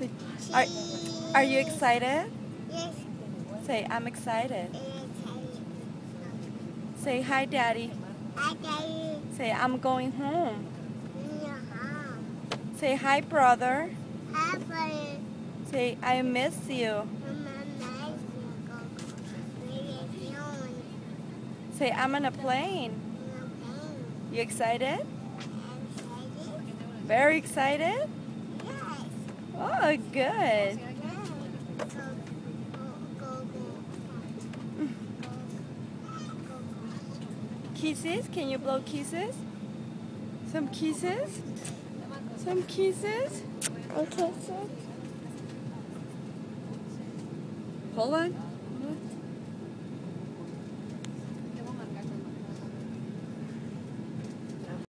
Say, are, are you excited? Yes. Say, I'm excited. Yes. Say, hi, Daddy. I got Say, I'm going home. in your home. Say, hi, brother. Hi, buddy. Say, I miss you. Say, I'm on a plane. You excited? Very excited? Yes. Oh, good. Kisses? Can you blow kisses? Some kisses? Some kisses? Okay, Hold on.